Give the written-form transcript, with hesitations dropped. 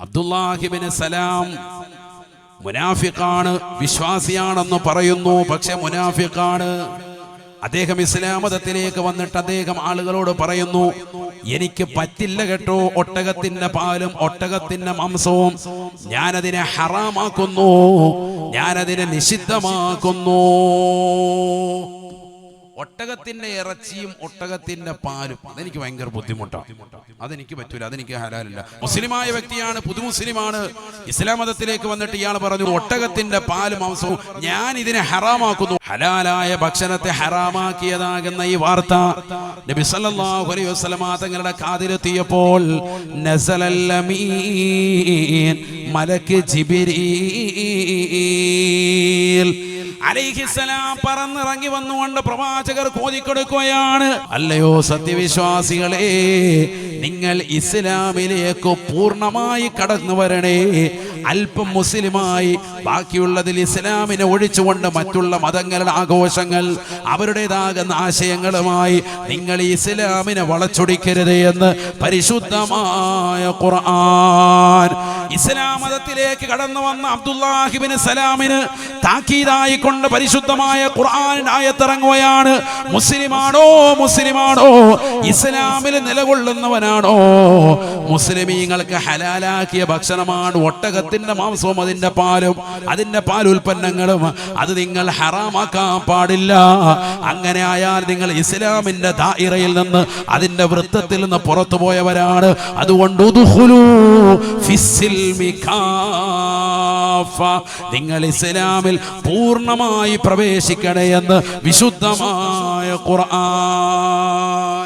അബ്ദുല്ലാഹി ഇബ്നു സലാം മുനാഫിഖാണ്, വിശ്വാസിയാണെന്ന് പറയുന്നു, പക്ഷെ മുനാഫിഖാണ്. അദ്ദേഹം ഇസ്ലാം മതത്തിലേക്ക് വന്നിട്ട് അദ്ദേഹം ആളുകളോട് പറയുന്നു, എനിക്ക് പറ്റില്ല കേട്ടോ, ഒട്ടകത്തിന്റെ പാലും ഒട്ടകത്തിന്റെ മാംസവും ഞാനതിനെ ഹറാമാക്കുന്നു, ഞാനതിനെ നിഷിദ്ധമാക്കുന്നു. ഒട്ടകത്തിന്റെ ഇറച്ചിയും ഒട്ടകത്തിന്റെ പാലും അതെനിക്ക് ഭയങ്കര ബുദ്ധിമുട്ടാണ്, അതെനിക്ക് പറ്റൂല, അതെനിക്ക് ഹലാലല്ല. മുസ്ലിമായ വ്യക്തിയാണ്, പുതുമുസ്ലിമാണ്, ഇസ്ലാം മതത്തിലേക്ക് വന്നിട്ട് ഇയാൾ പറഞ്ഞു ഒട്ടകത്തിന്റെ പാലും മാംസവും ഞാൻ ഇതിനെ ഹറാമാക്കുന്നു. ഹലാലായ ഭക്ഷണത്തെ ഹറാമാക്കിയതാകുന്ന ഈ വാർത്ത നബി സല്ലല്ലാഹു അലൈഹി വസല്ലമ തങ്ങളുടെ കാതിലെത്തിയപ്പോൾ നസലൽ അമീൻ മലക്ക് ജിബ്രീൽ അലൈഹിസ്സലാം പറന്നിറങ്ങി വന്നുകൊണ്ട് പ്രവാചകർ കോതിക്കൊടുക്കുകയാണ്, അല്ലയോ സത്യവിശ്വാസികളെ, നിങ്ങൾ ഇസ്ലാമിലേക്ക് പൂർണ്ണമായി കടന്നു വരണേ. അല്പം മുസ്ലിമായി ബാക്കിയുള്ളതിൽ ഇസ്ലാമിനെ ഒഴിച്ചുകൊണ്ട് മറ്റുള്ള മതങ്ങളുടെ ആഘോഷങ്ങൾ അവരുടേതാകുന്ന ആശയങ്ങളുമായി നിങ്ങൾ ഇസ്ലാമിനെ വളച്ചൊടിക്കരുത് എന്ന് പരിശുദ്ധമായ ഖുർആൻ. ഇസ്ലാം മതത്തിലേക്ക് കടന്നു വന്ന അബ്ദുല്ലാഹി ഇബ്നു സലാമിന് താക്കീതായി കൊണ്ട് പരിശുദ്ധമായ ഖുർആനിന്റെ ആയത്തിറങ്ങുകയാണ്. മുസ്ലിമാണോ, മുസ്ലിമാണോ, ഇസ്ലാമിൽ നിലകൊള്ളുന്നവനാണോ, മുസ്ലിമീങ്ങൾക്ക് ഹലാലാക്കിയ ഭക്ഷണമാണ് ഒട്ടകത്തിന്റെ മാംസവും അതിന്റെ പാലും അതിന്റെ പാലുൽപ്പന്നങ്ങളും, അത് നിങ്ങൾ ഹറാമാക്കാൻ പാടില്ല. അങ്ങനെ ആയാൽ നിങ്ങൾ ഇസ്ലാമിന്റെ ദായിറയിൽ നിന്ന്, അതിന്റെ വൃത്തത്തിൽ നിന്ന് പുറത്തു പോയവരാണ്. അതുകൊണ്ട് നിങ്ങൾ ഇസ്ലാമിൽ പൂർണ്ണമായി പ്രവേശിക്കണേ എന്ന് വിശുദ്ധമായ ഖുർആൻ.